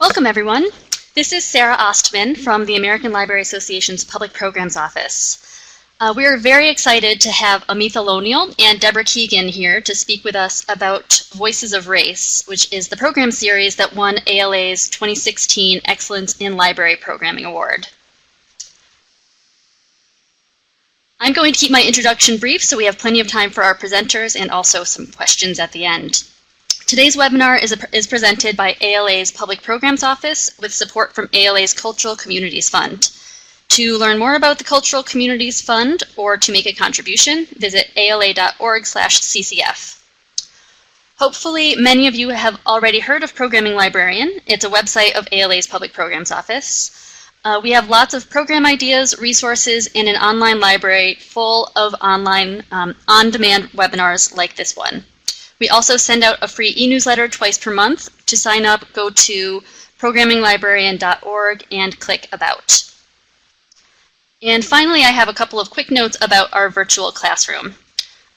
Welcome, everyone. This is Sarah Ostman from the American Library Association's Public Programs Office. We are very excited to have Amitha Lonial and Deborah Keegan here to speak with us about Voices of Race, which is the program series that won ALA's 2016 Excellence in Library Programming Award. I'm going to keep my introduction brief so we have plenty of time for our presenters and also some questions at the end. Today's webinar is presented by ALA's Public Programs Office with support from ALA's Cultural Communities Fund. To learn more about the Cultural Communities Fund or to make a contribution, visit ala.org/ccf. Hopefully, many of you have already heard of Programming Librarian. It's a website of ALA's Public Programs Office. We have lots of program ideas, resources, and an online library full of online on-demand webinars like this one. We also send out a free e-newsletter twice per month. To sign up, go to programminglibrarian.org and click About. And finally, I have a couple of quick notes about our virtual classroom.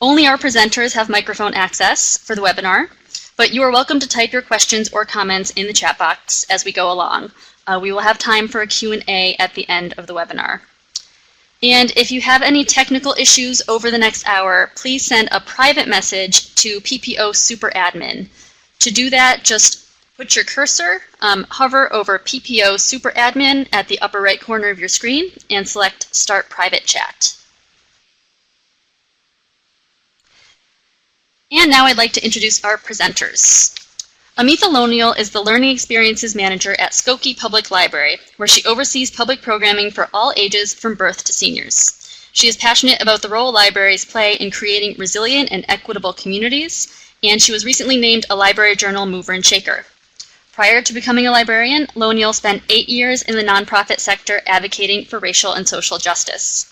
Only our presenters have microphone access for the webinar, but you are welcome to type your questions or comments in the chat box as we go along. We will have time for a Q&A at the end of the webinar. And if you have any technical issues over the next hour, please send a private message to PPO Super Admin. To do that, just put your cursor, hover over PPO Super Admin at the upper right corner of your screen and select Start Private Chat. And now I'd like to introduce our presenters. Amitha Lonial is the Learning Experiences Manager at Skokie Public Library, where she oversees public programming for all ages from birth to seniors. She is passionate about the role libraries play in creating resilient and equitable communities, and she was recently named a Library Journal Mover and Shaker. Prior to becoming a librarian, Lonial spent 8 years in the nonprofit sector advocating for racial and social justice.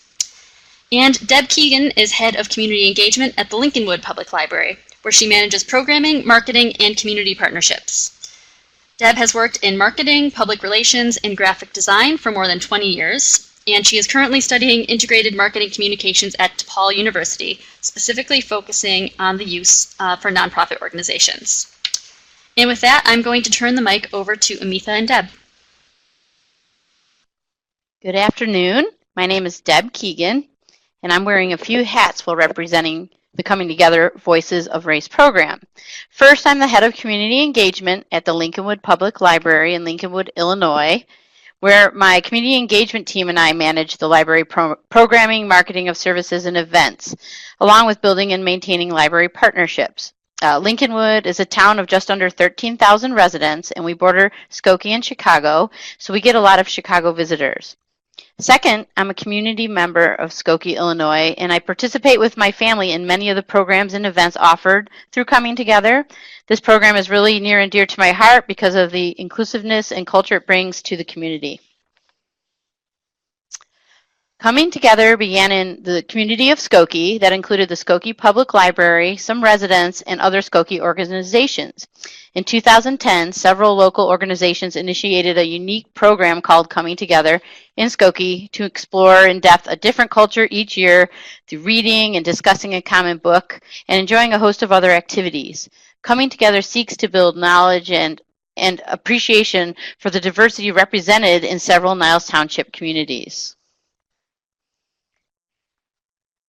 And Deb Keegan is Head of Community Engagement at the Lincolnwood Public Library, where she manages programming, marketing, and community partnerships. Deb has worked in marketing, public relations, and graphic design for more than 20 years, and she is currently studying integrated marketing communications at DePaul University, specifically focusing on the use for nonprofit organizations. And with that, I'm going to turn the mic over to Amitha and Deb. Good afternoon. My name is Deb Keegan, and I'm wearing a few hats while representing the Coming Together Voices of Race program. First, I'm the Head of Community Engagement at the Lincolnwood Public Library in Lincolnwood, Illinois, where my community engagement team and I manage the library programming, marketing of services and events, along with building and maintaining library partnerships. Lincolnwood is a town of just under 13,000 residents, and we border Skokie and Chicago, so we get a lot of Chicago visitors. Second, I'm a community member of Skokie, Illinois, and I participate with my family in many of the programs and events offered through Coming Together. This program is really near and dear to my heart because of the inclusiveness and culture it brings to the community. Coming Together began in the community of Skokie that included the Skokie Public Library, some residents, and other Skokie organizations. In 2010, several local organizations initiated a unique program called Coming Together in Skokie to explore in depth a different culture each year through reading and discussing a common book and enjoying a host of other activities. Coming Together seeks to build knowledge and appreciation for the diversity represented in several Niles Township communities.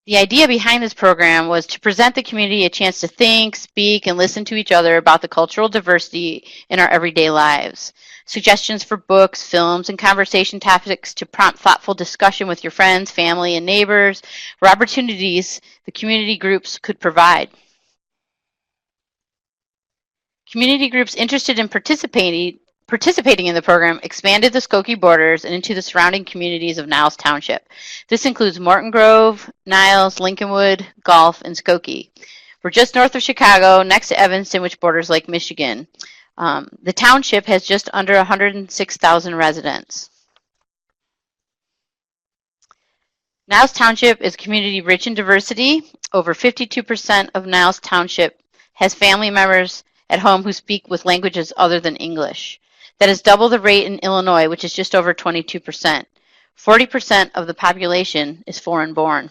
The idea behind this program was to present the community a chance to think, speak, and listen to each other about the cultural diversity in our everyday lives. Suggestions for books, films, and conversation topics to prompt thoughtful discussion with your friends, family, and neighbors were opportunities the community groups could provide. Community groups interested in participating in the program expanded the Skokie borders and into the surrounding communities of Niles Township. This includes Morton Grove, Niles, Lincolnwood, Gulf, and Skokie. We're just north of Chicago, next to Evanston, which borders Lake Michigan. The township has just under 106,000 residents. Niles Township is a community rich in diversity. Over 52% of Niles Township has family members at home who speak with languages other than English. That is double the rate in Illinois, which is just over 22%. 40% of the population is foreign born.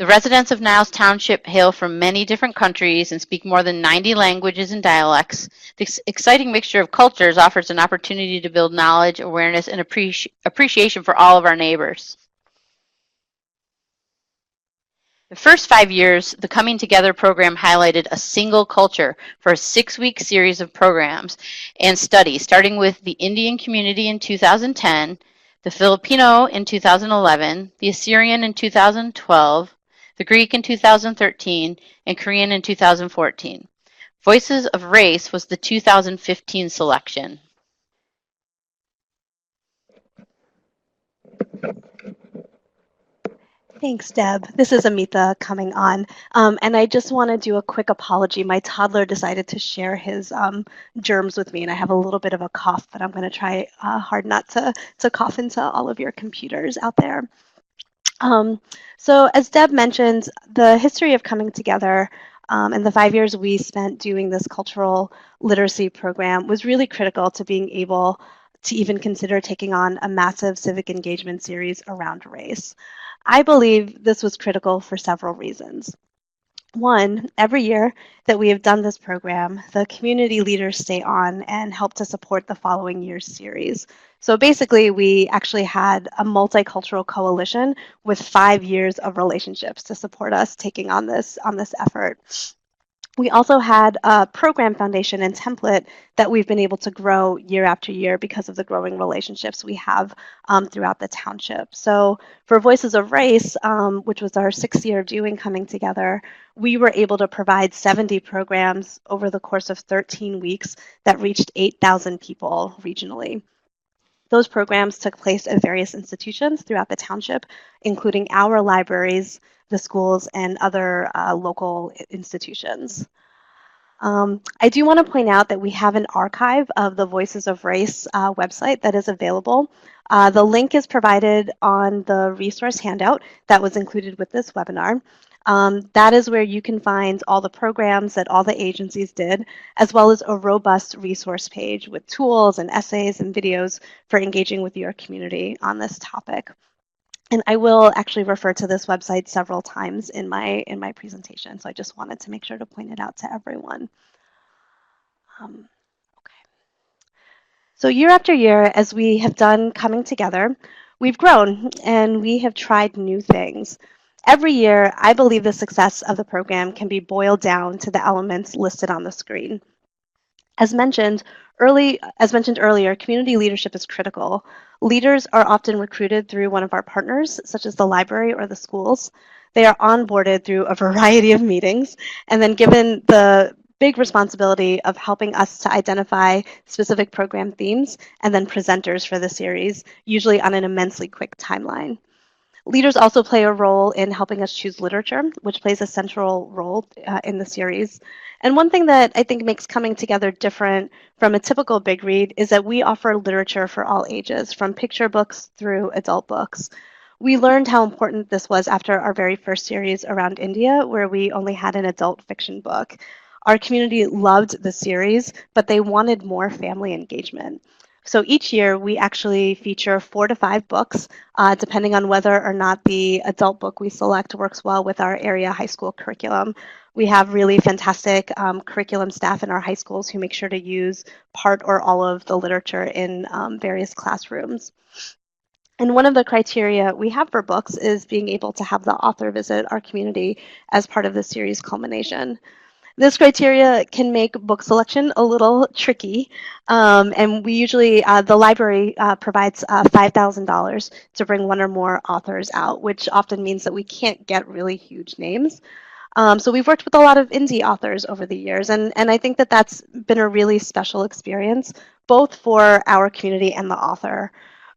The residents of Niles Township hail from many different countries and speak more than 90 languages and dialects. This exciting mixture of cultures offers an opportunity to build knowledge, awareness, and appreciation for all of our neighbors. The first 5 years, the Coming Together program highlighted a single culture for a 6-week series of programs and studies, starting with the Indian community in 2010, the Filipino in 2011, the Assyrian in 2012, the Greek in 2013, and Korean in 2014. Voices of Race was the 2015 selection. Thanks, Deb. This is Amita coming on. And I just want to do a quick apology. My toddler decided to share his germs with me, and I have a little bit of a cough, but I'm going to try hard not to cough into all of your computers out there. So as Deb mentioned, the history of Coming Together and the 5 years we spent doing this cultural literacy program was really critical to being able to even consider taking on a massive civic engagement series around race. I believe this was critical for several reasons. One, every year that we have done this program, the community leaders stay on and help to support the following year's series. So basically, we actually had a multicultural coalition with 5 years of relationships to support us taking on this effort. We also had a program foundation and template that we've been able to grow year after year because of the growing relationships we have throughout the township. So for Voices of Race, which was our 6th year of doing Coming Together, we were able to provide 70 programs over the course of 13 weeks that reached 8,000 people regionally. Those programs took place at various institutions throughout the township, including our libraries, the schools, and other local institutions. I do want to point out that we have an archive of the Voices of Race website that is available. The link is provided on the resource handout that was included with this webinar. That is where you can find all the programs that all the agencies did, as well as a robust resource page with tools and essays and videos for engaging with your community on this topic. And I will actually refer to this website several times in my presentation, so I just wanted to make sure to point it out to everyone. Okay. So year after year, as we have done Coming Together, we've grown and we have tried new things. Every year, I believe the success of the program can be boiled down to the elements listed on the screen. As mentioned earlier, community leadership is critical. Leaders are often recruited through one of our partners, such as the library or the schools. They are onboarded through a variety of meetings, and then given the big responsibility of helping us to identify specific program themes and then presenters for the series, usually on an immensely quick timeline. Leaders also play a role in helping us choose literature, which plays a central role in the series. And one thing that I think makes Coming Together different from a typical big read is that we offer literature for all ages, from picture books through adult books. We learned how important this was after our very first series around India, where we only had an adult fiction book. Our community loved the series, but they wanted more family engagement. So each year, we actually feature 4 to 5 books, depending on whether or not the adult book we select works well with our area high school curriculum. We have really fantastic curriculum staff in our high schools who make sure to use part or all of the literature in various classrooms. And one of the criteria we have for books is being able to have the author visit our community as part of the series culmination. This criteria can make book selection a little tricky, and we usually, the library provides $5,000 to bring one or more authors out, which often means that we can't get really huge names. So we've worked with a lot of indie authors over the years, and I think that that's been a really special experience, both for our community and the author.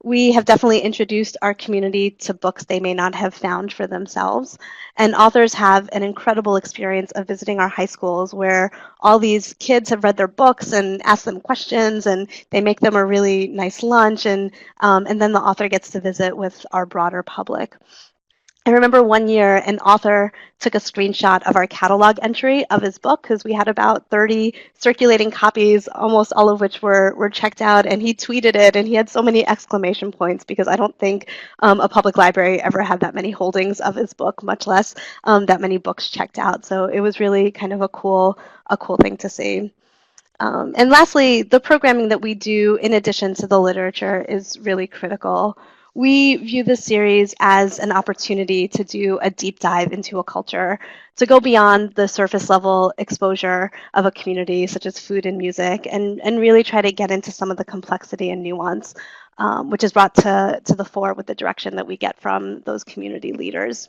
We have definitely introduced our community to books they may not have found for themselves. And authors have an incredible experience of visiting our high schools where all these kids have read their books and asked them questions, and they make them a really nice lunch, and then the author gets to visit with our broader public. I remember one year an author took a screenshot of our catalog entry of his book because we had about 30 circulating copies, almost all of which were checked out, and he tweeted it, and he had so many exclamation points because I don't think a public library ever had that many holdings of his book, much less that many books checked out. So it was really kind of a cool thing to see. And lastly, the programming that we do in addition to the literature is really critical. We view this series as an opportunity to do a deep dive into a culture, to go beyond the surface level exposure of a community such as food and music, and really try to get into some of the complexity and nuance, which is brought to the fore with the direction that we get from those community leaders.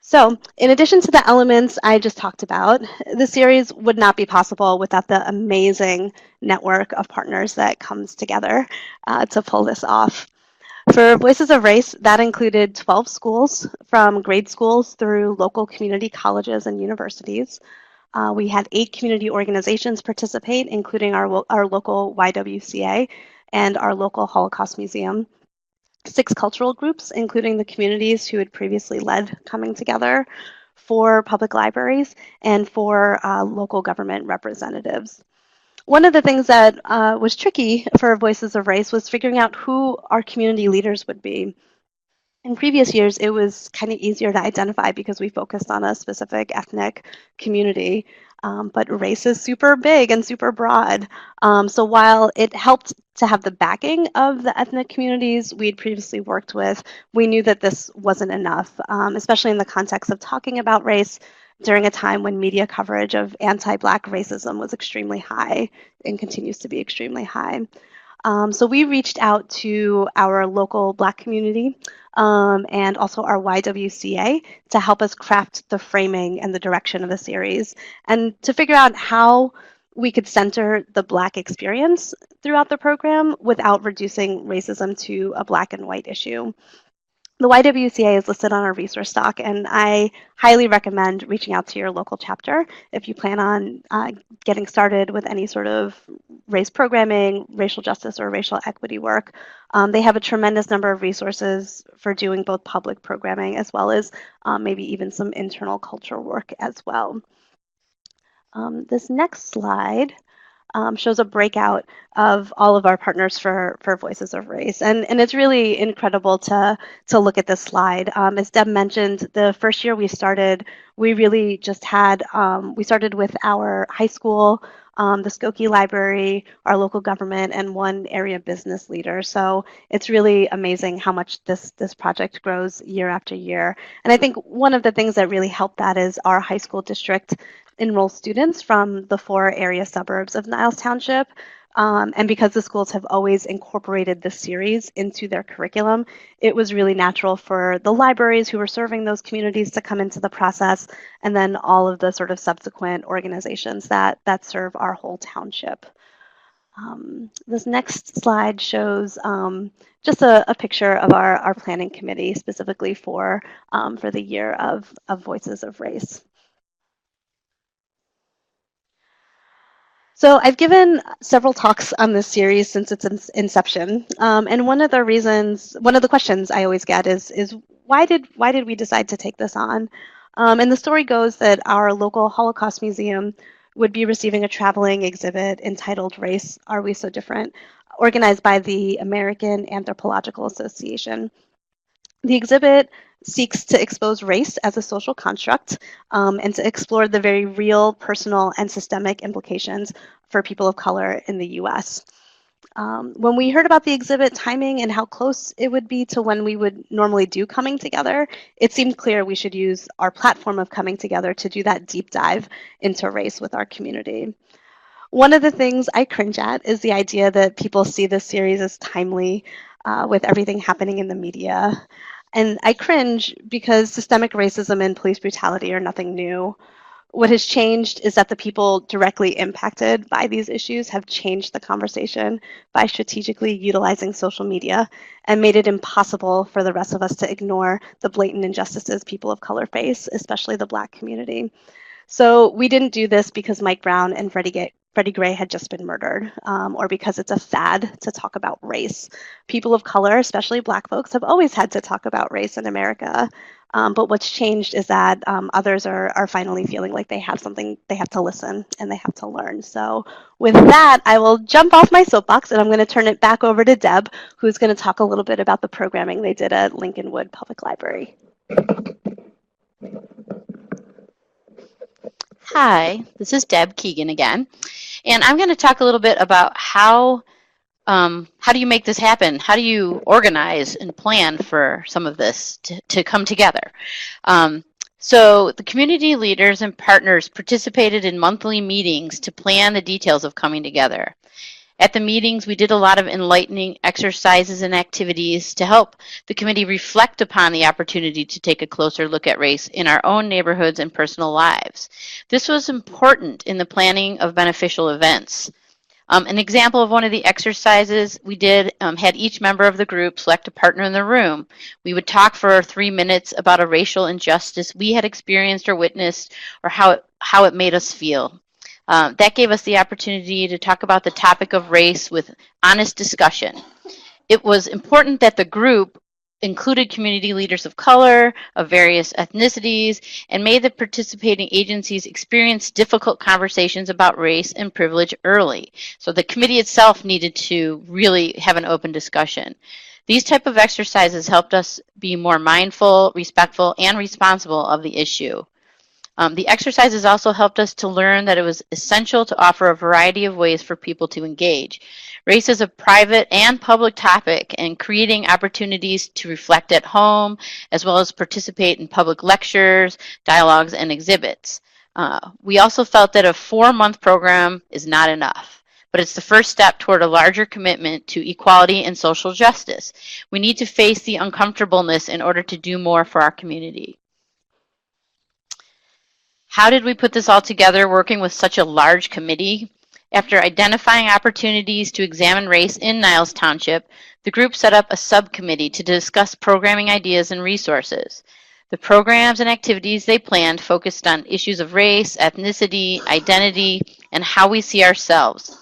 So, in addition to the elements I just talked about, the series would not be possible without the amazing network of partners that comes together to pull this off. For Voices of Race, that included 12 schools, from grade schools through local community colleges and universities. We had 8 community organizations participate, including our local YWCA and our local Holocaust Museum. 6 cultural groups, including the communities who had previously led Coming Together, 4 public libraries, and 4 local government representatives. One of the things that was tricky for Voices of Race was figuring out who our community leaders would be. In previous years, it was kind of easier to identify because we focused on a specific ethnic community. But race is super big and super broad. So while it helped to have the backing of the ethnic communities we'd previously worked with, we knew that this wasn't enough, especially in the context of talking about race during a time when media coverage of anti-Black racism was extremely high and continues to be extremely high. So we reached out to our local Black community and also our YWCA to help us craft the framing and the direction of the series, and to figure out how we could center the Black experience throughout the program without reducing racism to a Black and white issue. The YWCA is listed on our resource doc, and I highly recommend reaching out to your local chapter if you plan on getting started with any sort of race programming, racial justice, or racial equity work. They have a tremendous number of resources for doing both public programming as well as maybe even some internal cultural work as well. This next slide shows a breakout of all of our partners for Voices of Race. And it's really incredible to look at this slide. As Deb mentioned, the first year we started, we really just had, we started with our high school, the Skokie Library, our local government, and 1 area business leader. So it's really amazing how much this project grows year after year. And I think one of the things that really helped that is our high school district enroll students from the 4 area suburbs of Niles Township. And because the schools have always incorporated this series into their curriculum, it was really natural for the libraries who were serving those communities to come into the process, and then all of the sort of subsequent organizations that serve our whole township. This next slide shows just a picture of our planning committee specifically for the year of Voices of Race. So I've given several talks on this series since its inception, and one of the questions I always get is why did we decide to take this on? And the story goes that our local Holocaust Museum would be receiving a traveling exhibit entitled "Race, Are We So Different?" organized by the American Anthropological Association. The exhibit seeks to expose race as a social construct and to explore the very real, personal, and systemic implications for people of color in the U.S. When we heard about the exhibit timing and how close it would be to when we would normally do Coming Together, it seemed clear we should use our platform of Coming Together to do that deep dive into race with our community. One of the things I cringe at is the idea that people see this series as timely with everything happening in the media. And I cringe because systemic racism and police brutality are nothing new. What has changed is that the people directly impacted by these issues have changed the conversation by strategically utilizing social media and made it impossible for the rest of us to ignore the blatant injustices people of color face, especially the Black community. So we didn't do this because Mike Brown and Freddie Freddie Gray had just been murdered, or because it's a fad to talk about race. People of color, especially Black folks, have always had to talk about race in America. But what's changed is that others are finally feeling like they have something, they have to listen and they have to learn. So with that, I will jump off my soapbox and I'm going to turn it back over to Deb, who's going to talk a little bit about the programming they did at Lincolnwood Public Library. Hi, this is Deb Keegan again, and I'm going to talk a little bit about how do you make this happen? How do you organize and plan for some of this to come together? So the community leaders and partners participated in monthly meetings to plan the details of coming together. At the meetings, we did a lot of enlightening exercises and activities to help the committee reflect upon the opportunity to take a closer look at race in our own neighborhoods and personal lives. This was important in the planning of beneficial events. An example of one of the exercises we did had each member of the group select a partner in the room. We would talk for 3 minutes about a racial injustice we had experienced or witnessed, or how it made us feel. That gave us the opportunity to talk about the topic of race with honest discussion. It was important that the group included community leaders of color, of various ethnicities, and made the participating agencies experience difficult conversations about race and privilege early. So the committee itself needed to really have an open discussion. These type of exercises helped us be more mindful, respectful, and responsible of the issue. The exercises also helped us to learn that it was essential to offer a variety of ways for people to engage. Race is a private and public topic, and creating opportunities to reflect at home, as well as participate in public lectures, dialogues, and exhibits. We also felt that a 4-month program is not enough, but it's the first step toward a larger commitment to equality and social justice. We need to face the uncomfortableness in order to do more for our community. How did we put this all together working with such a large committee? After identifying opportunities to examine race in Niles Township, the group set up a subcommittee to discuss programming ideas and resources. The programs and activities they planned focused on issues of race, ethnicity, identity, and how we see ourselves.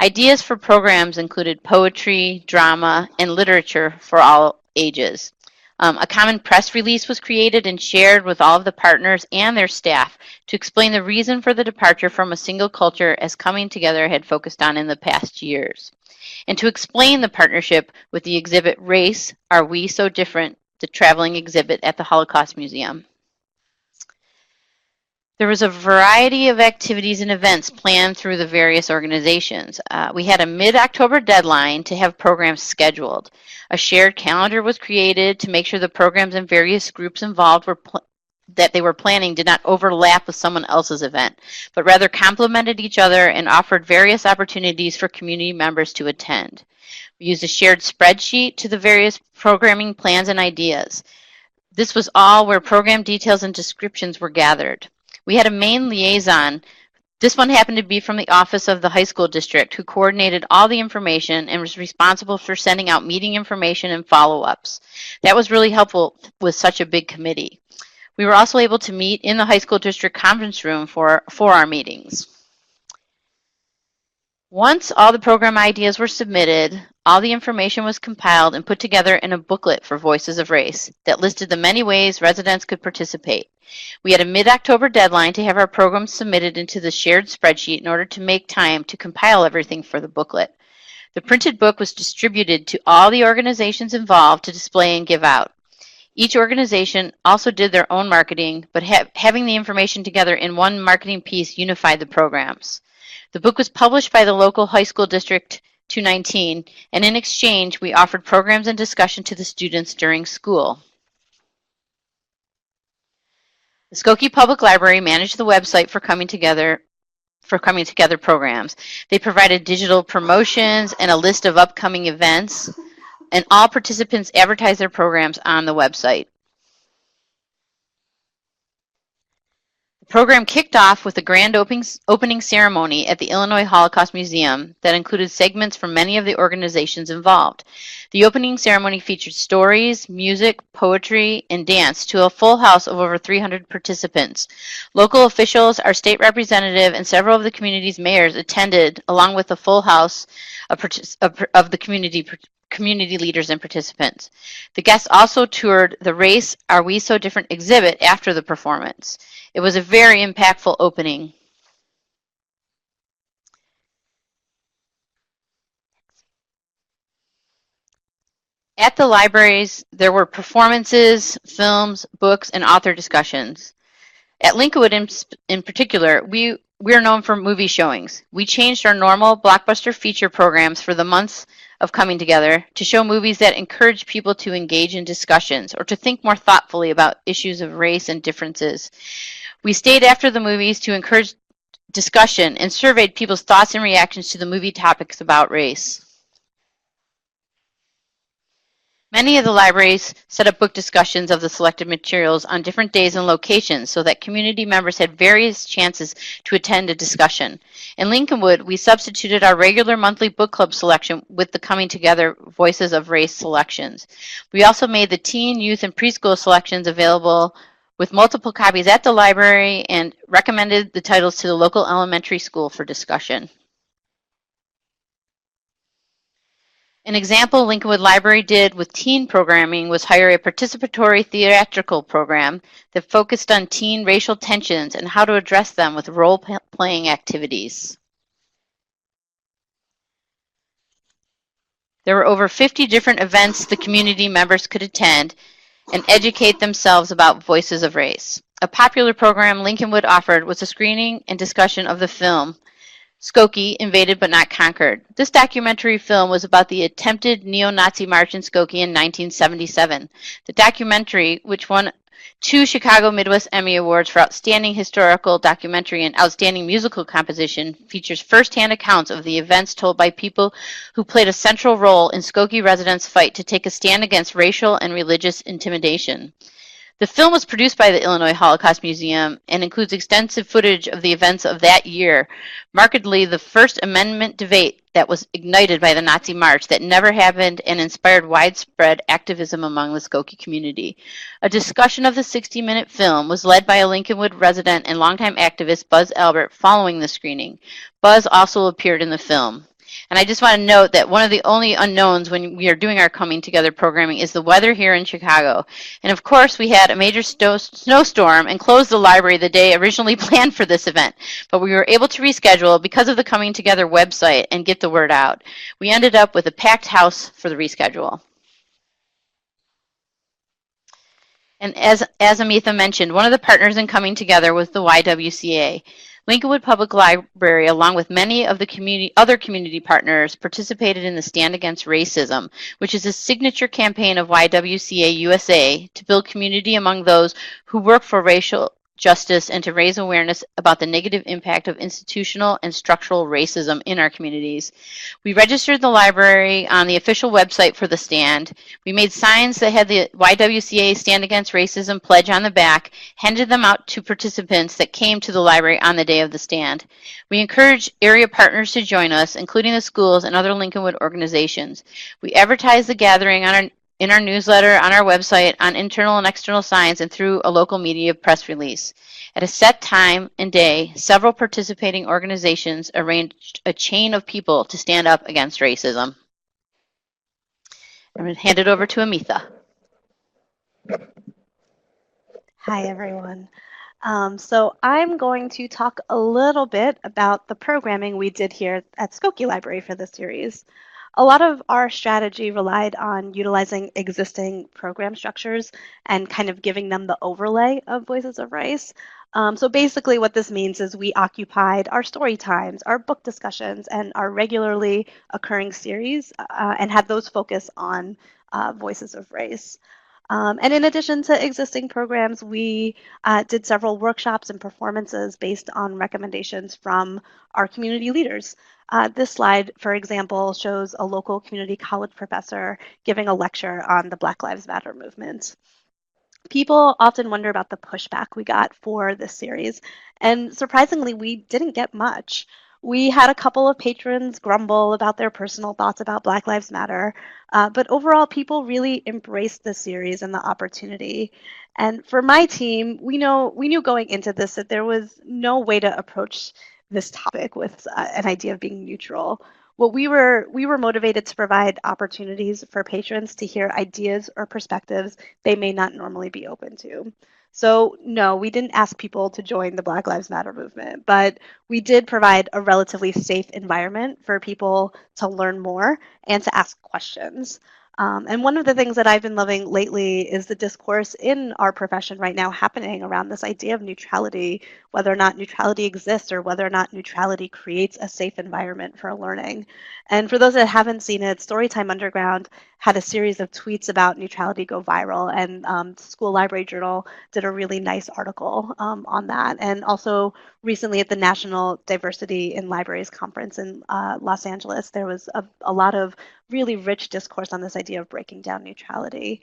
Ideas for programs included poetry, drama, and literature for all ages. A common press release was created and shared with all of the partners and their staff to explain the reason for the departure from a single culture as Coming Together had focused on in the past years, and to explain the partnership with the exhibit Race, Are We So Different?, the traveling exhibit at the Holocaust Museum. There was a variety of activities and events planned through the various organizations. We had a mid-October deadline to have programs scheduled. A shared calendar was created to make sure the programs and various groups involved that they were planning did not overlap with someone else's event, but rather complemented each other and offered various opportunities for community members to attend. We used a shared spreadsheet to the various programming plans and ideas. This was all where program details and descriptions were gathered. We had a main liaison. This one happened to be from the office of the high school district, who coordinated all the information and was responsible for sending out meeting information and follow-ups. That was really helpful with such a big committee. We were also able to meet in the high school district conference room for our meetings. Once all the program ideas were submitted, all the information was compiled and put together in a booklet for Voices of Race that listed the many ways residents could participate. We had a mid-October deadline to have our programs submitted into the shared spreadsheet in order to make time to compile everything for the booklet. The printed book was distributed to all the organizations involved to display and give out. Each organization also did their own marketing, but having the information together in one marketing piece unified the programs. The book was published by the local high school district 219, and in exchange, we offered programs and discussion to the students during school. The Skokie Public Library managed the website for Coming Together programs. They provided digital promotions and a list of upcoming events, and all participants advertised their programs on the website. The program kicked off with a grand opening ceremony at the Illinois Holocaust Museum that included segments from many of the organizations involved. The opening ceremony featured stories, music, poetry, and dance to a full house of over 300 participants. Local officials, our state representative, and several of the community's mayors attended, along with a full house of the community leaders and participants. The guests also toured the Race Are We So Different exhibit after the performance. It was a very impactful opening. At the libraries, there were performances, films, books, and author discussions. At Lincolnwood in particular, we are known for movie showings. We changed our normal blockbuster feature programs for the months of coming together to show movies that encourage people to engage in discussions or to think more thoughtfully about issues of race and differences. We stayed after the movies to encourage discussion and surveyed people's thoughts and reactions to the movie topics about race. Many of the libraries set up book discussions of the selected materials on different days and locations so that community members had various chances to attend a discussion. In Lincolnwood, we substituted our regular monthly book club selection with the Coming Together Voices of Race selections. We also made the teen, youth, and preschool selections available with multiple copies at the library and recommended the titles to the local elementary school for discussion. An example Lincolnwood Library did with teen programming was hire a participatory theatrical program that focused on teen racial tensions and how to address them with role-playing activities. There were over 50 different events the community members could attend and educate themselves about voices of race. A popular program Lincolnwood offered was a screening and discussion of the film Skokie, Invaded but Not Conquered. This documentary film was about the attempted neo-Nazi march in Skokie in 1977. The documentary, which won 2 Chicago Midwest Emmy Awards for Outstanding Historical Documentary and Outstanding Musical Composition, features first-hand accounts of the events told by people who played a central role in Skokie residents' fight to take a stand against racial and religious intimidation. The film was produced by the Illinois Holocaust Museum and includes extensive footage of the events of that year, markedly the First Amendment debate that was ignited by the Nazi March that never happened and inspired widespread activism among the Skokie community. A discussion of the 60-minute film was led by a Lincolnwood resident and longtime activist, Buzz Albert, following the screening. Buzz also appeared in the film. And I just want to note that one of the only unknowns when we are doing our Coming Together programming is the weather here in Chicago. And of course, we had a major snowstorm and closed the library the day originally planned for this event. But we were able to reschedule because of the Coming Together website and get the word out. We ended up with a packed house for the reschedule. And as Amitha mentioned, one of the partners in Coming Together was the YWCA. Lincolnwood Public Library, along with many of the other community partners, participated in the Stand Against Racism, which is a signature campaign of YWCA USA to build community among those who work for racial justice and to raise awareness about the negative impact of institutional and structural racism in our communities. We registered the library on the official website for the stand. We made signs that had the YWCA Stand Against Racism pledge on the back, handed them out to participants that came to the library on the day of the stand. We encouraged area partners to join us, including the schools and other Lincolnwood organizations. We advertised the gathering in our newsletter, on our website, on internal and external signs, and through a local media press release. At a set time and day, several participating organizations arranged a chain of people to stand up against racism. I'm going to hand it over to Amitha. Hi, everyone. So I'm going to talk a little bit about the programming we did here at Skokie Library for this series. A lot of our strategy relied on utilizing existing program structures and kind of giving them the overlay of Voices of Race. So basically what this means is we occupied our story times, our book discussions, and our regularly occurring series and had those focus on Voices of Race. And in addition to existing programs, we did several workshops and performances based on recommendations from our community leaders. This slide, for example, shows a local community college professor giving a lecture on the Black Lives Matter movement. People often wonder about the pushback we got for this series, and surprisingly, we didn't get much. We had a couple of patrons grumble about their personal thoughts about Black Lives Matter, but overall, people really embraced the series and the opportunity. And for my team, we knew going into this that there was no way to approach this topic with an idea of being neutral. What we were motivated to provide opportunities for patrons to hear ideas or perspectives they may not normally be open to. So, no, we didn't ask people to join the Black Lives Matter movement, but we did provide a relatively safe environment for people to learn more and to ask questions. And one of the things that I've been loving lately is the discourse in our profession right now happening around this idea of neutrality, whether or not neutrality exists or whether or not neutrality creates a safe environment for learning. And for those that haven't seen it, Storytime Underground had a series of tweets about neutrality go viral, and School Library Journal did a really nice article on that. And also recently at the National Diversity in Libraries Conference in Los Angeles, there was a lot of really rich discourse on this idea of breaking down neutrality.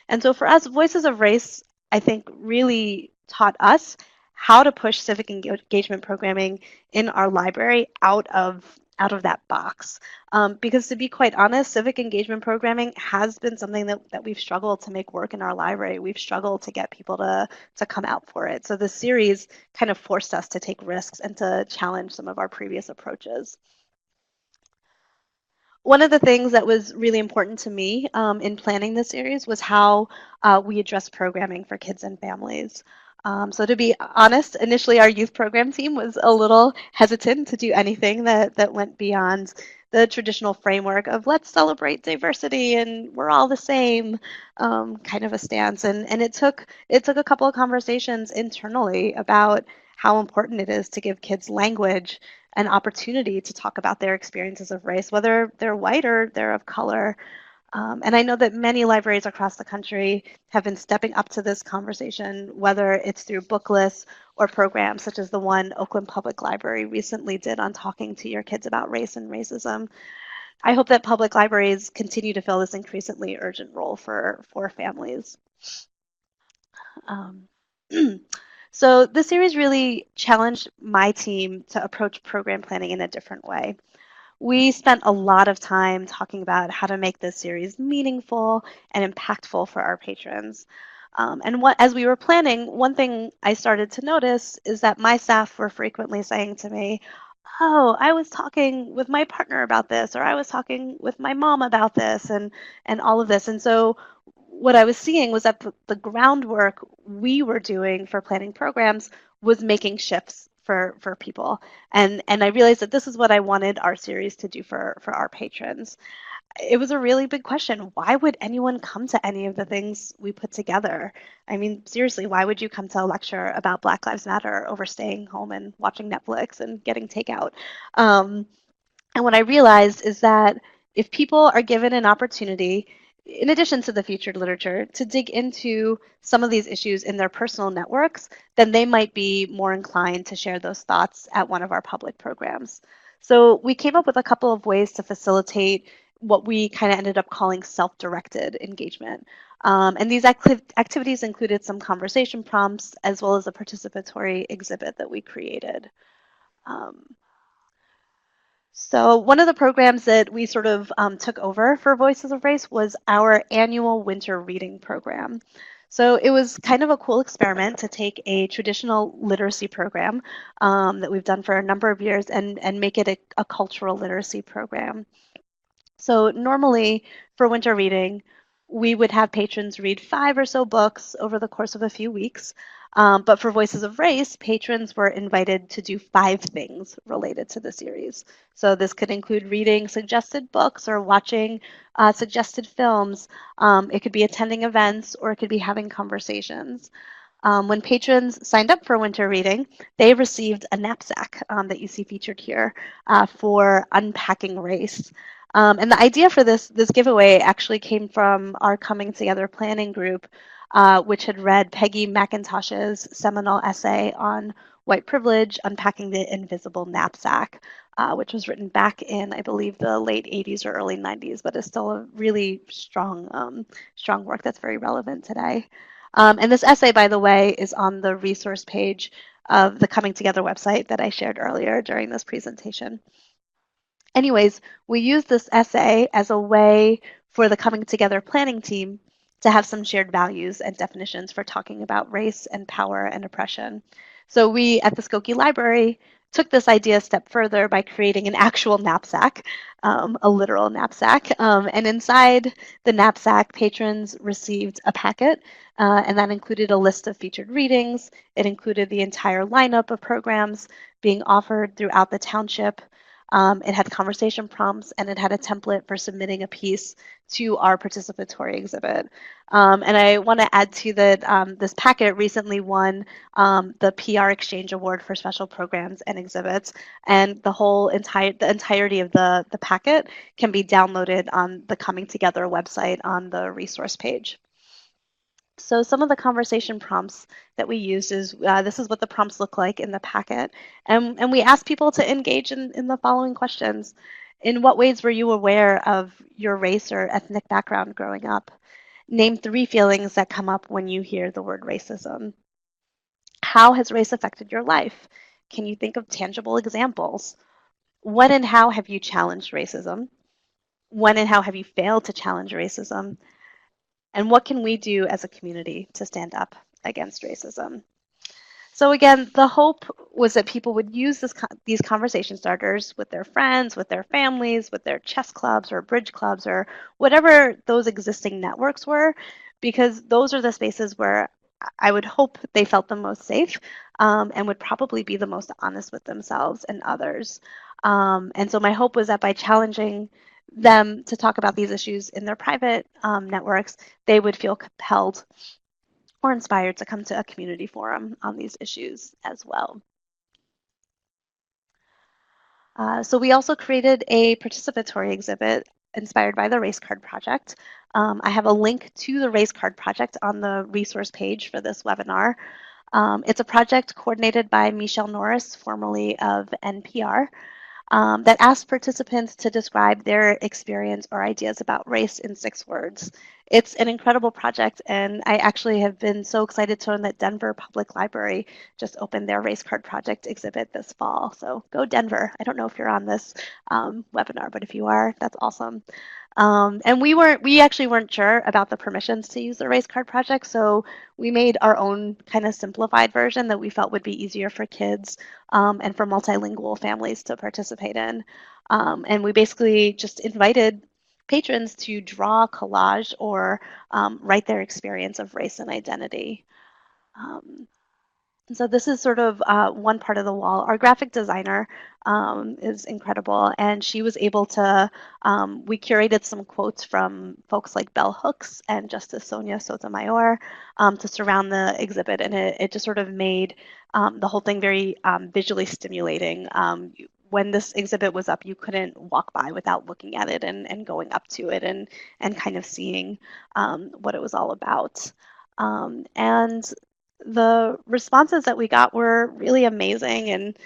And so for us, Voices of Race, I think, really taught us how to push civic engagement programming in our library out of that box. Because to be quite honest, civic engagement programming has been something that we've struggled to make work in our library. We've struggled to get people to come out for it. So this series kind of forced us to take risks and to challenge some of our previous approaches. One of the things that was really important to me in planning this series was how we address programming for kids and families. So to be honest, initially our youth program team was a little hesitant to do anything that went beyond the traditional framework of let's celebrate diversity and we're all the same kind of a stance. And it took a couple of conversations internally about how important it is to give kids language, an opportunity to talk about their experiences of race, whether they're white or they're of color. And I know that many libraries across the country have been stepping up to this conversation, whether it's through book lists or programs such as the one Oakland Public Library recently did on talking to your kids about race and racism. I hope that public libraries continue to fill this increasingly urgent role for families. Um, So the series really challenged my team to approach program planning in a different way. We spent a lot of time talking about how to make this series meaningful and impactful for our patrons. As we were planning, one thing I started to notice is that my staff were frequently saying to me, "Oh, I was talking with my partner about this," or "I was talking with my mom about this," and all of this. And so what I was seeing was that the groundwork we were doing for planning programs was making shifts for people. And I realized that this is what I wanted our series to do for our patrons. It was a really big question. Why would anyone come to any of the things we put together? I mean, seriously, why would you come to a lecture about Black Lives Matter over staying home and watching Netflix and getting takeout? And what I realized is that if people are given an opportunity, in addition to the featured literature, to dig into some of these issues in their personal networks, then they might be more inclined to share those thoughts at one of our public programs. So we came up with a couple of ways to facilitate what we kind of ended up calling self-directed engagement. And these activities included some conversation prompts as well as a participatory exhibit that we created. So one of the programs that we sort of took over for Voices of Race was our annual winter reading program. So it was kind of a cool experiment to take a traditional literacy program that we've done for a number of years and make it a cultural literacy program. So normally for winter reading, we would have patrons read 5 or so books over the course of a few weeks. But for Voices of Race, patrons were invited to do 5 things related to the series. So this could include reading suggested books or watching suggested films. It could be attending events or it could be having conversations. When patrons signed up for winter reading, they received a knapsack that you see featured here for unpacking race. And the idea for this giveaway actually came from our Coming Together planning group, which had read Peggy McIntosh's seminal essay on white privilege, Unpacking the Invisible Knapsack, which was written back in, I believe, the late 80s or early 90s, but is still a really strong work that's very relevant today. And this essay, by the way, is on the resource page of the Coming Together website that I shared earlier during this presentation. Anyways, we use this essay as a way for the Coming Together planning team to have some shared values and definitions for talking about race and power and oppression. So we at the Skokie Library took this idea a step further by creating an actual knapsack, a literal knapsack. And inside the knapsack, patrons received a packet, and that included a list of featured readings. It included the entire lineup of programs being offered throughout the township. It had conversation prompts, and it had a template for submitting a piece to our participatory exhibit. And I want to add to that this packet recently won the PR Exchange Award for Special Programs and Exhibits, and the entirety of the packet can be downloaded on the Coming Together website on the resource page. So some of the conversation prompts that we used is, this is what the prompts look like in the packet. And we asked people to engage in the following questions. In what ways were you aware of your race or ethnic background growing up? Name 3 feelings that come up when you hear the word racism. How has race affected your life? Can you think of tangible examples? When and how have you challenged racism? When and how have you failed to challenge racism? And what can we do as a community to stand up against racism? So again, the hope was that people would use these conversation starters with their friends, with their families, with their chess clubs or bridge clubs or whatever those existing networks were, because those are the spaces where I would hope they felt the most safe and would probably be the most honest with themselves and others. And so my hope was that by challenging them to talk about these issues in their private networks, they would feel compelled or inspired to come to a community forum on these issues as well. So we also created a participatory exhibit inspired by the Race Card Project. I have a link to the Race Card Project on the resource page for this webinar. It's a project coordinated by Michelle Norris, formerly of NPR. That asked participants to describe their experience or ideas about race in 6 words. It's an incredible project, and I actually have been so excited to learn that Denver Public Library just opened their Race Card Project exhibit this fall. So go Denver. I don't know if you're on this webinar, but if you are, that's awesome. And we actually weren't sure about the permissions to use the Race Card Project, so we made our own kind of simplified version that we felt would be easier for kids and for multilingual families to participate in. And we basically just invited patrons to draw, collage, or write their experience of race and identity. And so this is sort of one part of the wall. Our graphic designer is incredible, and she was able to, we curated some quotes from folks like Bell Hooks and Justice Sonia Sotomayor to surround the exhibit, and it just sort of made the whole thing very visually stimulating. When this exhibit was up, you couldn't walk by without looking at it and going up to it and kind of seeing what it was all about. And the responses that we got were really amazing, and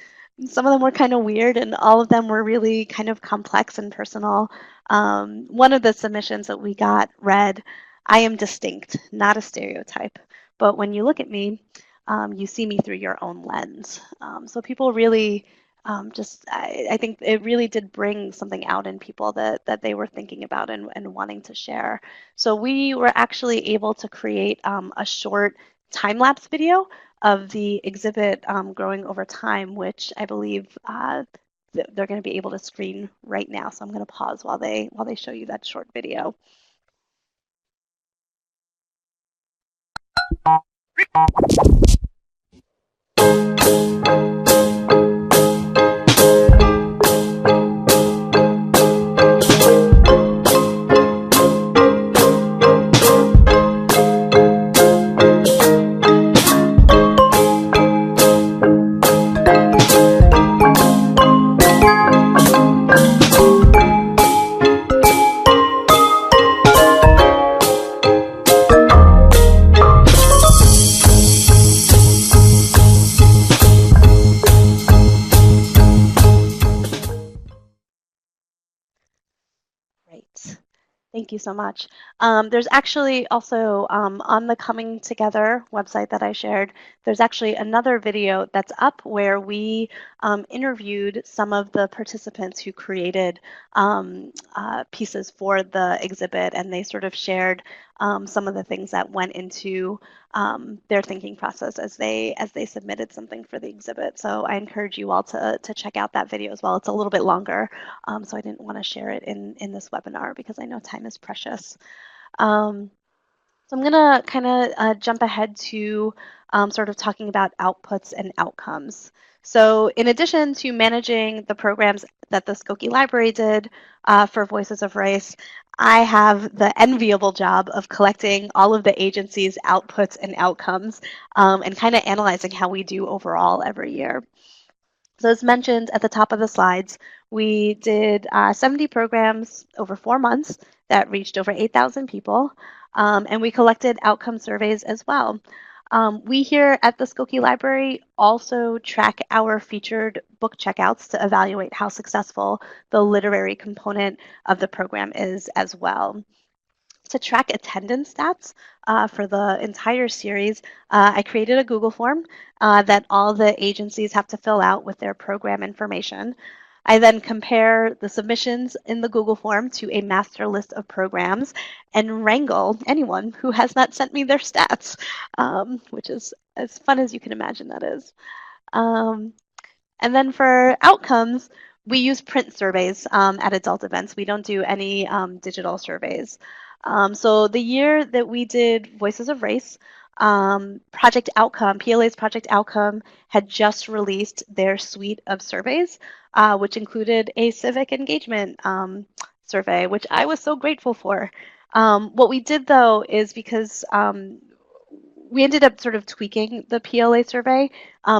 some of them were kind of weird, and all of them were really kind of complex and personal. One of the submissions that we got read, "I am distinct, not a stereotype, but when you look at me, you see me through your own lens." So people really I think it really did bring something out in people that they were thinking about and wanting to share. So we were actually able to create a short time-lapse video of the exhibit growing over time, which I believe they're going to be able to screen right now. So I'm going to pause while they show you that short video. Thank you so much. There's actually also on the Coming Together website that I shared, there's actually another video that's up where we interviewed some of the participants who created pieces for the exhibit, and they sort of shared some of the things that went into their thinking process as they submitted something for the exhibit. So I encourage you all to check out that video as well. It's a little bit longer, so I didn't want to share it in this webinar because I know time is precious. So I'm going to kind of jump ahead to sort of talking about outputs and outcomes. So in addition to managing the programs that the Skokie Library did for Voices of Race, I have the enviable job of collecting all of the agency's outputs and outcomes and kind of analyzing how we do overall every year. So as mentioned at the top of the slides, we did 70 programs over 4 months that reached over 8,000 people, and we collected outcome surveys as well. We here at the Skokie Library also track our featured book checkouts to evaluate how successful the literary component of the program is as well. To track attendance stats for the entire series, I created a Google form that all the agencies have to fill out with their program information. I then compare the submissions in the Google form to a master list of programs and wrangle anyone who has not sent me their stats, which is as fun as you can imagine that is. And then for outcomes, we use print surveys at adult events. We don't do any digital surveys. So the year that we did Voices of Race, Project Outcome, PLA's Project Outcome had just released their suite of surveys, which included a civic engagement survey, which I was so grateful for. What we did, though, is because we ended up sort of tweaking the PLA survey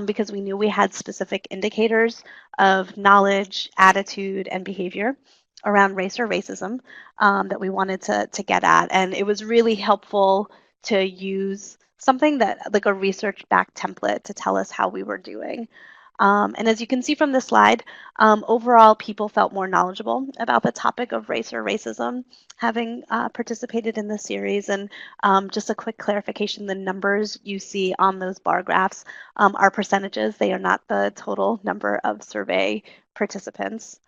because we knew we had specific indicators of knowledge, attitude, and behavior around race or racism that we wanted to get at. And it was really helpful to use something that like a research-backed template to tell us how we were doing. And as you can see from the slide, overall people felt more knowledgeable about the topic of race or racism, having participated in the series. And just a quick clarification, the numbers you see on those bar graphs are percentages. They are not the total number of survey participants.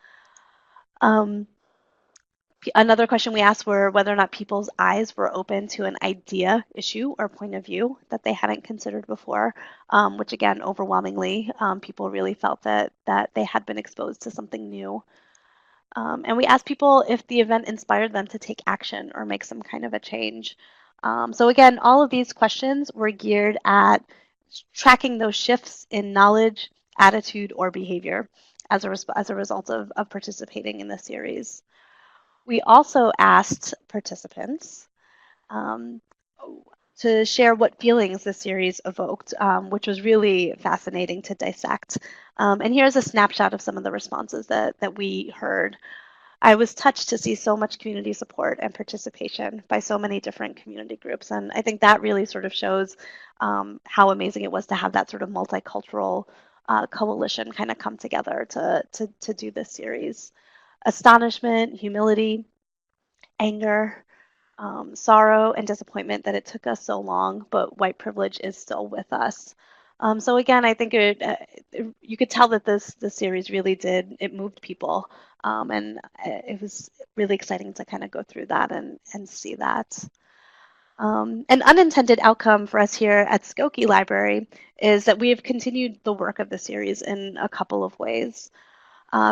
Another question we asked were whether or not people's eyes were open to an idea, issue, or point of view that they hadn't considered before, which again, overwhelmingly, people really felt that they had been exposed to something new. And we asked people if the event inspired them to take action or make some kind of a change. So again, all of these questions were geared at tracking those shifts in knowledge, attitude, or behavior as a result of participating in the series. We also asked participants to share what feelings the series evoked, which was really fascinating to dissect. And here's a snapshot of some of the responses that we heard. I was touched to see so much community support and participation by so many different community groups. And I think that really sort of shows how amazing it was to have that sort of multicultural coalition kind of come together to do this series. Astonishment, humility, anger, sorrow, and disappointment that it took us so long, but white privilege is still with us. So again, I think you could tell that this series really it moved people, and it was really exciting to kind of go through that and see that. An unintended outcome for us here at Skokie Library is that we have continued the work of the series in a couple of ways.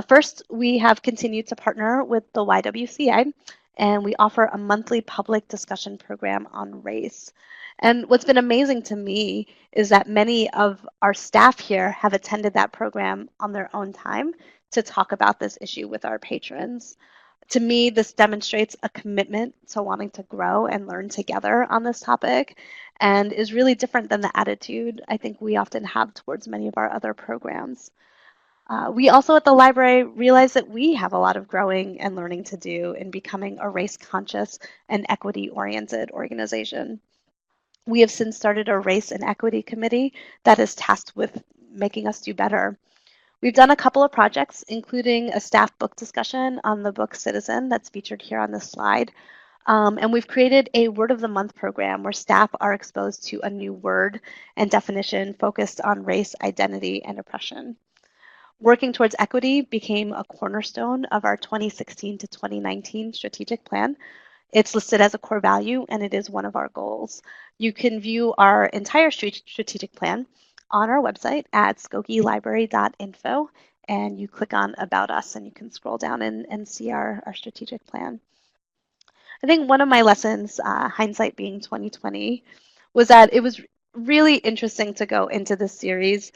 First, we have continued to partner with the YWCA, and we offer a monthly public discussion program on race. And what's been amazing to me is that many of our staff here have attended that program on their own time to talk about this issue with our patrons. To me, this demonstrates a commitment to wanting to grow and learn together on this topic and is really different than the attitude I think we often have towards many of our other programs. We also at the library realize that we have a lot of growing and learning to do in becoming a race-conscious and equity-oriented organization. We have since started a race and equity committee that is tasked with making us do better. We've done a couple of projects, including a staff book discussion on the book Citizen that's featured here on this slide. And we've created a Word of the Month program where staff are exposed to a new word and definition focused on race, identity, and oppression. Working towards equity became a cornerstone of our 2016 to 2019 strategic plan. It's listed as a core value, and it is one of our goals. You can view our entire strategic plan on our website at skokielibrary.info, and you click on About Us, and you can scroll down and see our strategic plan. I think one of my lessons, hindsight being 2020, was that it was really interesting to go into this series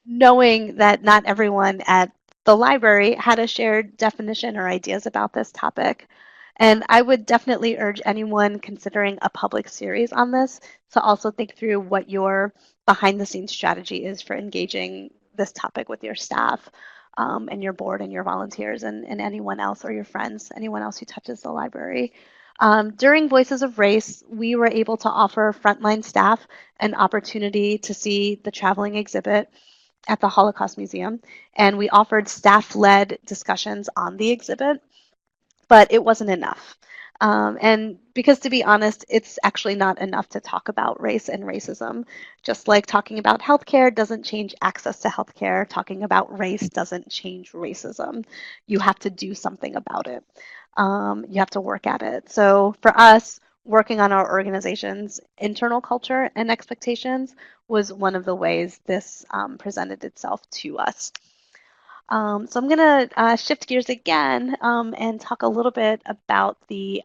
knowing that not everyone at the library had a shared definition or ideas about this topic. And I would definitely urge anyone considering a public series on this to also think through what your behind the scenes strategy is for engaging this topic with your staff and your board and your volunteers and anyone else or your friends, anyone else who touches the library. During Voices of Race, we were able to offer frontline staff an opportunity to see the traveling exhibit at the Holocaust Museum, and we offered staff-led discussions on the exhibit, but it wasn't enough. And because to be honest, it's actually not enough to talk about race and racism. Just like talking about healthcare doesn't change access to healthcare, talking about race doesn't change racism. You have to do something about it. You have to work at it. So for us, working on our organization's internal culture and expectations was one of the ways this presented itself to us. So I'm going to shift gears again and talk a little bit about the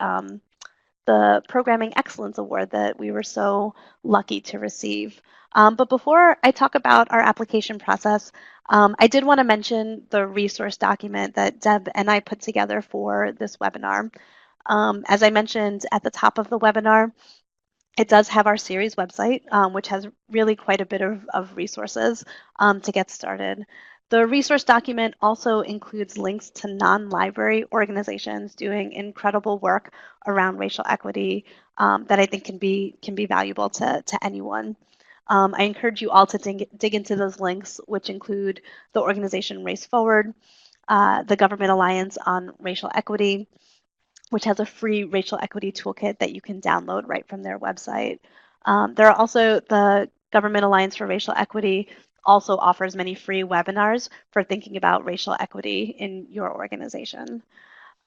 Programming Excellence Award that we were so lucky to receive. But before I talk about our application process, I did want to mention the resource document that Deb and I put together for this webinar. As I mentioned at the top of the webinar, it does have our series website, which has really quite a bit of resources to get started. The resource document also includes links to non-library organizations doing incredible work around racial equity that I think can be valuable to anyone. I encourage you all to dig into those links, which include the organization Race Forward, the Government Alliance on Racial Equity, which has a free racial equity toolkit that you can download right from their website. There are also the Government Alliance for Racial Equity also offers many free webinars for thinking about racial equity in your organization.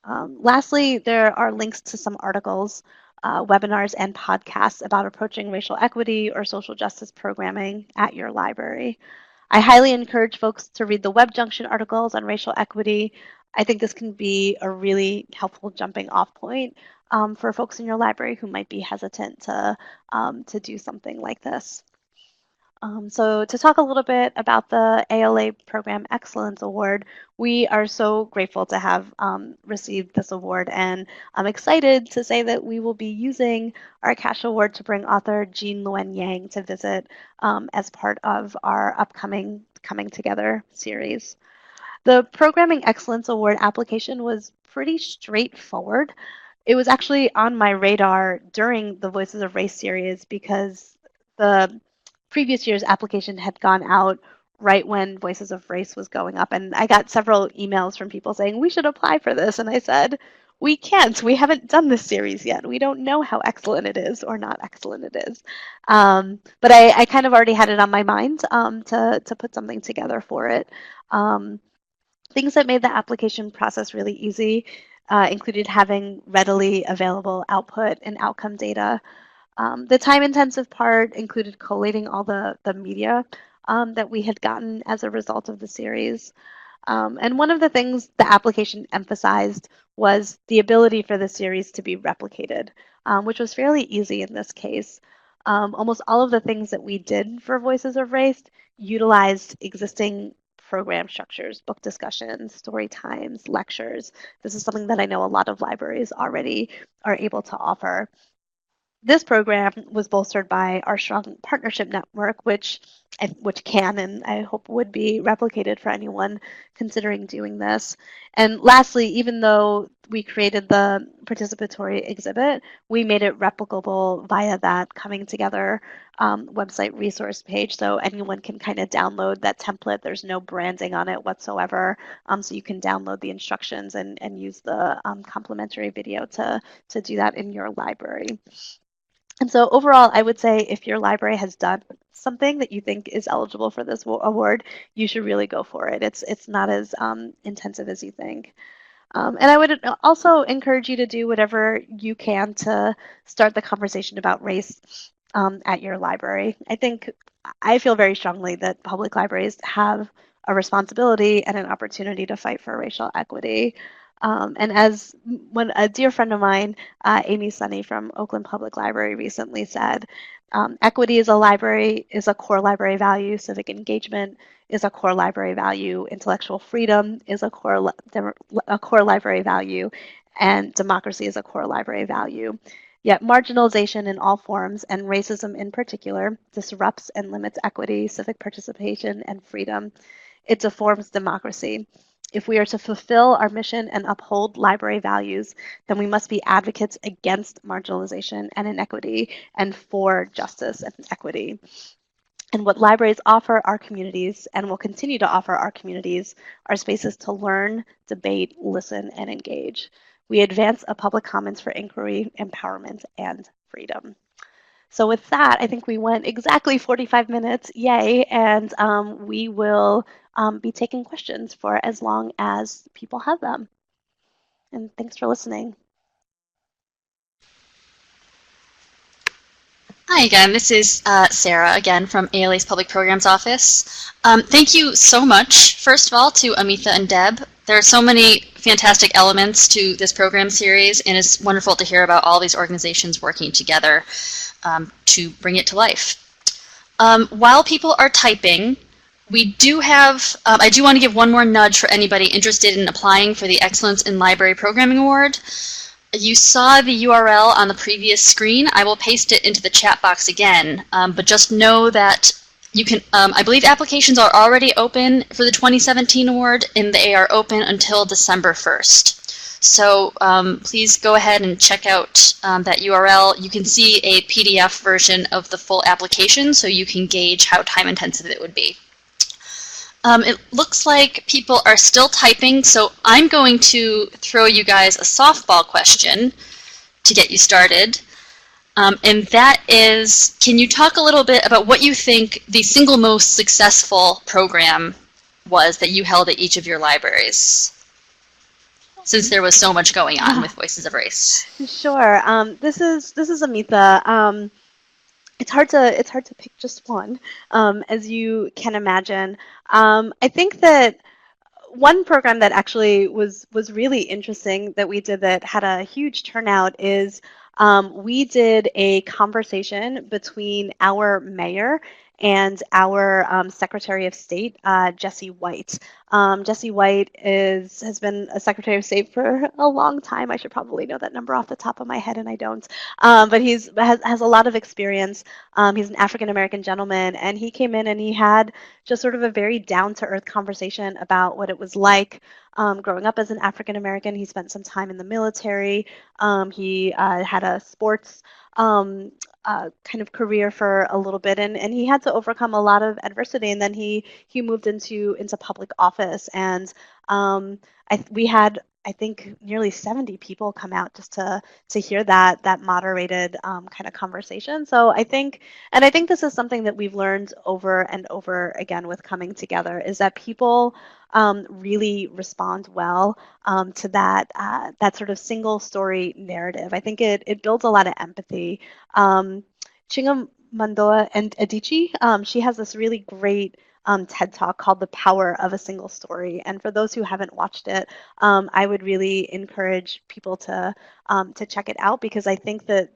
Lastly, there are links to some articles, webinars, and podcasts about approaching racial equity or social justice programming at your library. I highly encourage folks to read the Web Junction articles on racial equity. I think this can be a really helpful jumping off point for folks in your library who might be hesitant to do something like this. So to talk a little bit about the ALA Program Excellence Award, we are so grateful to have received this award, and I'm excited to say that we will be using our CASH Award to bring author Jean Luen Yang to visit as part of our upcoming Coming Together series. The Programming Excellence Award application was pretty straightforward. It was actually on my radar during the Voices of Race series because the previous year's application had gone out right when Voices of Race was going up. And I got several emails from people saying, we should apply for this. And I said, we can't. We haven't done this series yet. We don't know how excellent it is or not excellent it is. But I kind of already had it on my mind to put something together for it. Things that made the application process really easy included having readily available output and outcome data. The time-intensive part included collating all the media that we had gotten as a result of the series. And one of the things the application emphasized was the ability for the series to be replicated, which was fairly easy in this case. Almost all of the things that we did for Voices of Race utilized existing program structures, book discussions, story times, lectures. This is something that I know a lot of libraries already are able to offer. This program was bolstered by our strong partnership network, which can and I hope would be replicated for anyone considering doing this. And lastly, even though we created the participatory exhibit, we made it replicable via that Coming Together website resource page, so anyone can kind of download that template. There's no branding on it whatsoever, so you can download the instructions and use the complimentary video to do that in your library. And so overall, I would say if your library has done something that you think is eligible for this award, you should really go for it. It's not as intensive as you think. And I would also encourage you to do whatever you can to start the conversation about race at your library. I feel very strongly that public libraries have a responsibility and an opportunity to fight for racial equity. And as when a dear friend of mine, Amy Sunny from Oakland Public Library, recently said, equity is a core library value. Civic engagement is a core library value. Intellectual freedom is a core library value, and democracy is a core library value. Yet marginalization in all forms, and racism in particular, disrupts and limits equity, civic participation, and freedom. It deforms democracy. If we are to fulfill our mission and uphold library values, then we must be advocates against marginalization and inequity and for justice and equity. And what libraries offer our communities and will continue to offer our communities are spaces to learn, debate, listen, and engage. We advance a public commons for inquiry, empowerment, and freedom. So with that, I think we went exactly 45 minutes, yay, and we will be taking questions for as long as people have them. And thanks for listening. Hi again, this is Sarah again from ALA's Public Programs Office. Thank you so much, first of all, to Amitha and Deb. There are so many fantastic elements to this program series, and it's wonderful to hear about all these organizations working together to bring it to life. While people are typing, we do have, I do want to give one more nudge for anybody interested in applying for the Excellence in Library Programming Award. You saw the URL on the previous screen. I will paste it into the chat box again, but just know that you can, I believe applications are already open for the 2017 award, and they are open until December 1st. So please go ahead and check out that URL. You can see a PDF version of the full application, so you can gauge how time intensive it would be. It looks like people are still typing, so I'm going to throw you guys a softball question to get you started. And that is, can you talk a little bit about what you think the single most successful program was that you held at each of your libraries, since there was so much going on with Voices of Race? Sure. This is Amitha. It's hard to pick just one, as you can imagine. I think that one program that actually was really interesting that we did that had a huge turnout is we did a conversation between our mayor and our Secretary of State, Jesse White. Jesse White has been a Secretary of State for a long time. I should probably know that number off the top of my head, and I don't. But has a lot of experience. He's an African-American gentleman, and he came in and he had just sort of a very down-to-earth conversation about what it was like growing up as an African-American. He spent some time in the military. He had a sports kind of career for a little bit, and he had to overcome a lot of adversity, and then he moved into public office, and we had, I think, nearly 70 people come out just to hear that moderated kind of conversation. So I think this is something that we've learned over and over again with coming together, is that people really respond well to that sort of single story narrative. I think it builds a lot of empathy. Chingamandoa and Adichie, she has this really great TED Talk called The Power of a Single Story. And for those who haven't watched it, I would really encourage people to check it out, because I think that,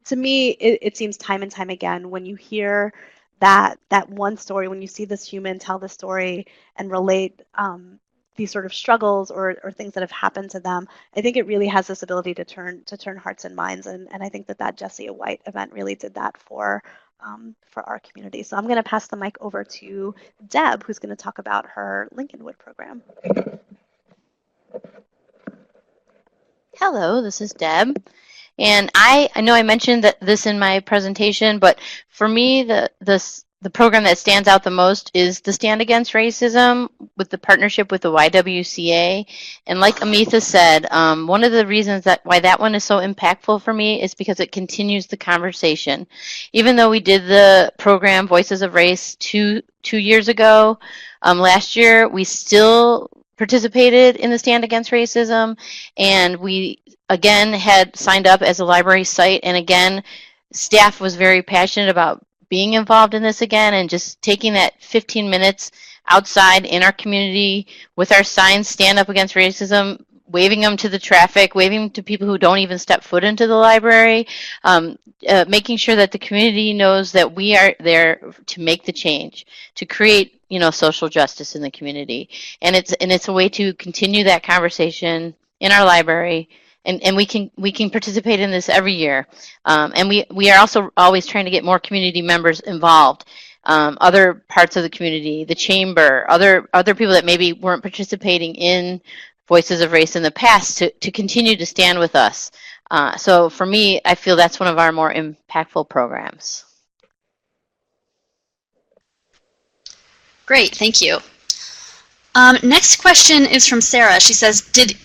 to me, it seems time and time again, when you hear that one story, when you see this human tell the story and relate these sort of struggles or things that have happened to them, I think it really has this ability to turn hearts and minds. And I think that Jesse White event really did that for our community. So I'm going to pass the mic over to Deb, who's going to talk about her Lincolnwood program. Hello, this is Deb. And I know I mentioned this in my presentation, but for me, the program that stands out the most is the Stand Against Racism with the partnership with the YWCA. And like Amitha said, one of the reasons why that one is so impactful for me is because it continues the conversation. Even though we did the program Voices of Race two years ago, last year we still participated in the Stand Against Racism, and we again had signed up as a library site, and again staff was very passionate about being involved in this again and just taking that 15 minutes outside in our community with our signs, Stand Up Against Racism, waving them to the traffic, waving them to people who don't even step foot into the library, making sure that the community knows that we are there to make the change, to create, social justice in the community. And it's a way to continue that conversation in our library. And we can participate in this every year. And we are also always trying to get more community members involved. Other parts of the community, the chamber, other people that maybe weren't participating in Voices of Race in the past to continue to stand with us. So for me, I feel that's one of our more impactful programs. Great, thank you. Next question is from Sarah. She says, did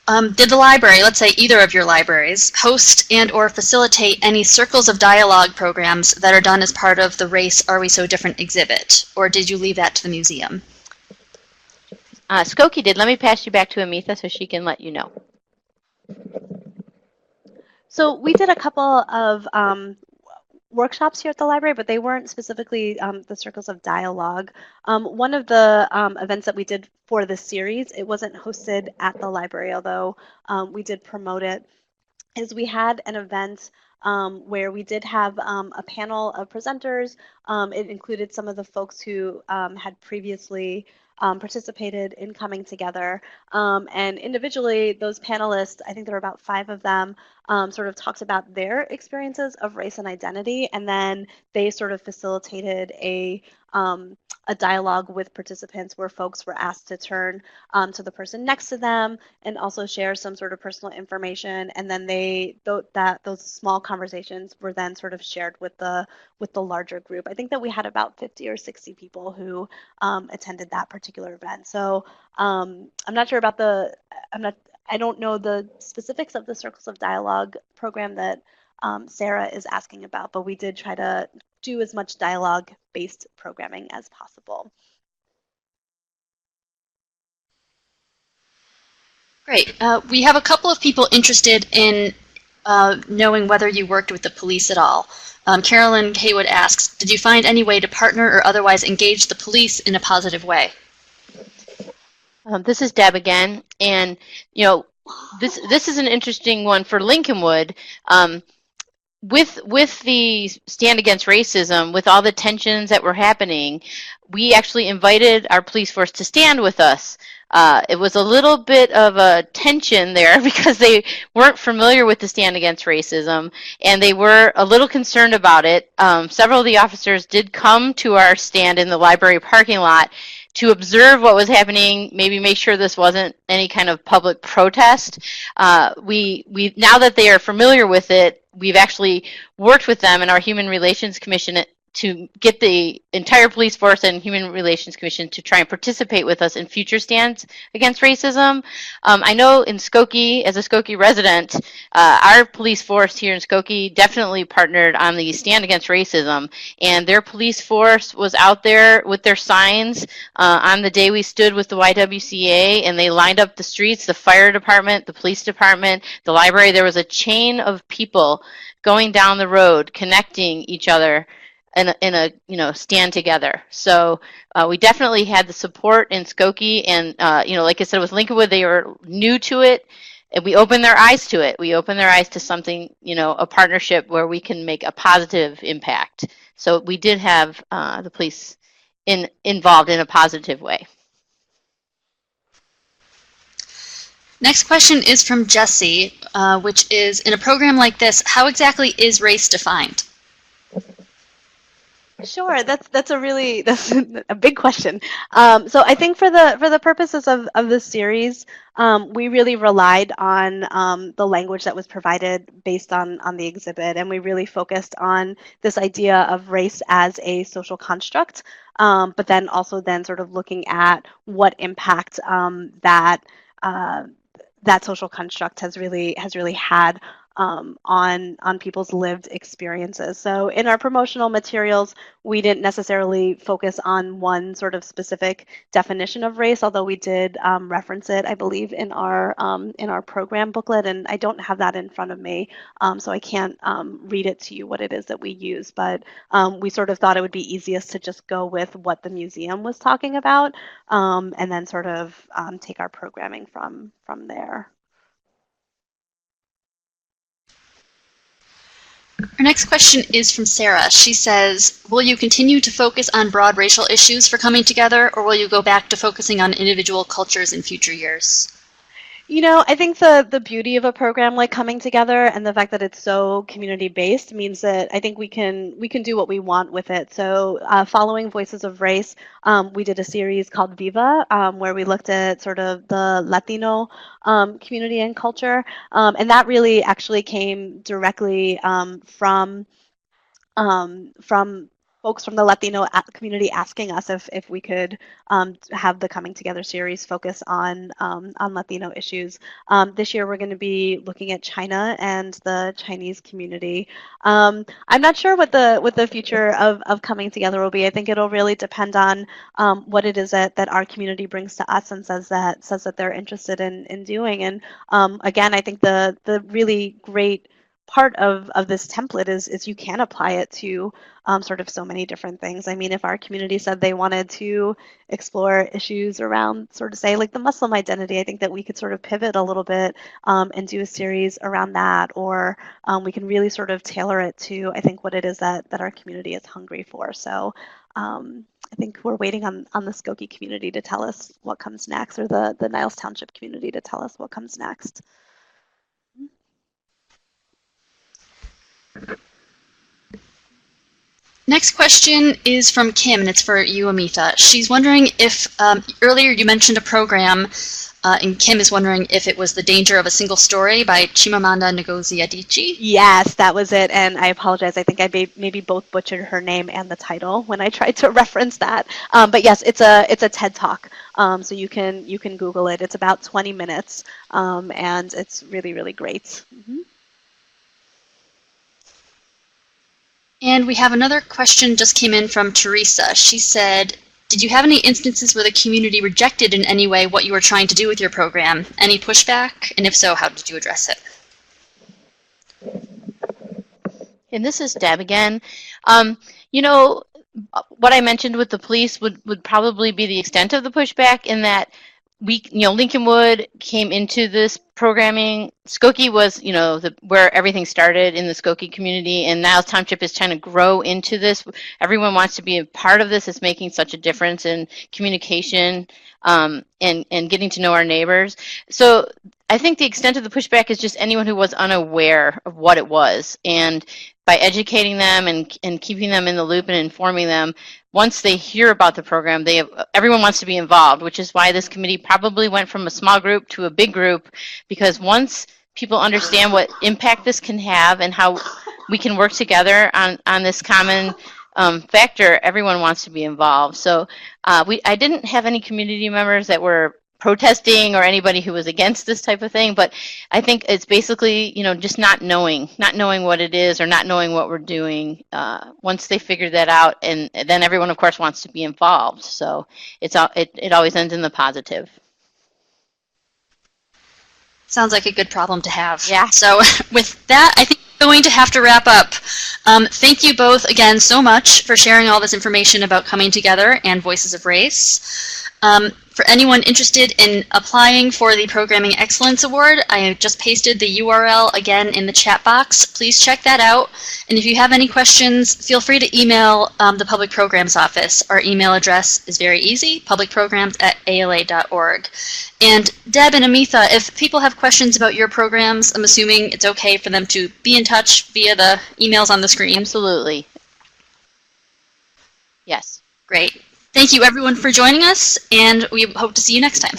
the library, let's say either of your libraries, host and or facilitate any circles of dialogue programs that are done as part of the Race Are We So Different exhibit? Or did you leave that to the museum? Skokie did. Let me pass you back to Amitha so she can let you know. So we did a couple of workshops here at the library, but they weren't specifically the circles of dialogue. One of the events that we did for this series, it wasn't hosted at the library, although we did promote it, is we had an event where we did have a panel of presenters. It included some of the folks who had previously participated in Coming Together. And individually, those panelists, I think there were about 5 of them, sort of talked about their experiences of race and identity, and then they sort of facilitated a dialogue with participants where folks were asked to turn to the person next to them and also share some sort of personal information, and then those small conversations were then sort of shared with the larger group. I think that we had about 50 or 60 people who attended that particular event. So I'm not sure about I don't know the specifics of the Circles of Dialogue program that Sarah is asking about, but we did try to do as much dialogue-based programming as possible. Great. We have a couple of people interested in knowing whether you worked with the police at all. Carolyn Haywood asks, did you find any way to partner or otherwise engage the police in a positive way? This is Deb again, and this is an interesting one for Lincolnwood. With the Stand Against Racism, with all the tensions that were happening, we actually invited our police force to stand with us. It was a little bit of a tension there because they weren't familiar with the Stand Against Racism, and they were a little concerned about it. Several of the officers did come to our stand in the library parking lot to observe what was happening, maybe make sure this wasn't any kind of public protest. We now that they are familiar with it, we've actually worked with them in our Human Relations Commission to get the entire police force and Human Relations Commission to try and participate with us in future stands against racism. I know in Skokie, as a Skokie resident, our police force here in Skokie definitely partnered on the Stand Against Racism, and their police force was out there with their signs on the day we stood with the YWCA, and they lined up the streets, the fire department, the police department, the library. There was a chain of people going down the road, connecting each other in a stand together. So we definitely had the support in Skokie, and like I said, with Lincolnwood, they were new to it, and we opened their eyes to it. We opened their eyes to something, a partnership where we can make a positive impact. So we did have the police involved in a positive way. Next question is from Jesse, which is, in a program like this, how exactly is race defined? Sure, that's a big question. So I think for the purposes of this series, we really relied on the language that was provided based on the exhibit, and we really focused on this idea of race as a social construct, but then also then sort of looking at what impact uh, that social construct has really had on people's lived experiences. So in our promotional materials, we didn't necessarily focus on one sort of specific definition of race, although we did reference it, I believe, in our program booklet. And I don't have that in front of me, so I can't read it to you what it is that we use. But we sort of thought it would be easiest to just go with what the museum was talking about, and then sort of take our programming from there. Our next question is from Sarah. She says, will you continue to focus on broad racial issues for Coming Together, or will you go back to focusing on individual cultures in future years? You know, I think the beauty of a program like Coming Together and the fact that it's so community-based means that I think we can do what we want with it. So following Voices of Race, we did a series called Viva, where we looked at sort of the Latino community and culture. And that really actually came directly from folks from the Latino community asking us if we could have the Coming Together series focus on Latino issues. This year we're going to be looking at China and the Chinese community. I'm not sure what the future of Coming Together will be. I think it'll really depend on what it is that our community brings to us and says that they're interested in doing. And again, I think the really great part of this template is you can apply it to sort of so many different things. I mean, if our community said they wanted to explore issues around sort of say like the Muslim identity, I think that we could sort of pivot a little bit and do a series around that, or we can really sort of tailor it to, I think, what it is that our community is hungry for. So I think we're waiting on the Skokie community to tell us what comes next, or the Niles Township community to tell us what comes next. Next question is from Kim, and it's for you, Amitha. She's wondering if, earlier you mentioned a program, and Kim is wondering if it was The Danger of a Single Story by Chimamanda Ngozi Adichie. Yes, that was it, and I apologize. I think I maybe both butchered her name and the title when I tried to reference that. But yes, it's a TED Talk, so you can Google it. It's about 20 minutes, and it's really, really great. Mm-hmm. And we have another question just came in from Teresa. She said, did you have any instances where the community rejected in any way what you were trying to do with your program? Any pushback? And if so, how did you address it? And this is Deb again. You know, what I mentioned with the police would probably be the extent of the pushback, in that Lincolnwood came into this programming. Skokie was, where everything started in the Skokie community, and Niles Township is trying to grow into this. Everyone wants to be a part of this. It's making such a difference in communication and getting to know our neighbors. So I think the extent of the pushback is just anyone who was unaware of what it was. And by educating them and keeping them in the loop and informing them, once they hear about the program, everyone wants to be involved, which is why this committee probably went from a small group to a big group, because once people understand what impact this can have and how we can work together on this common factor, everyone wants to be involved. So I didn't have any community members that were protesting or anybody who was against this type of thing, but I think it's basically, just not knowing what it is, or not knowing what we're doing. Once they figure that out, and then everyone, of course, wants to be involved. So it always ends in the positive. Sounds like a good problem to have. Yeah. So with that, I think we're going to have to wrap up. Thank you both again so much for sharing all this information about Coming Together and Voices of Race. For anyone interested in applying for the Programming Excellence Award, I just pasted the URL again in the chat box. Please check that out. And if you have any questions, feel free to email the Public Programs Office. Our email address is very easy, publicprograms@ala.org. And Deb and Amitha, if people have questions about your programs, I'm assuming it's okay for them to be in touch via the emails on the screen. Absolutely. Yes. Great. Thank you everyone for joining us, and we hope to see you next time.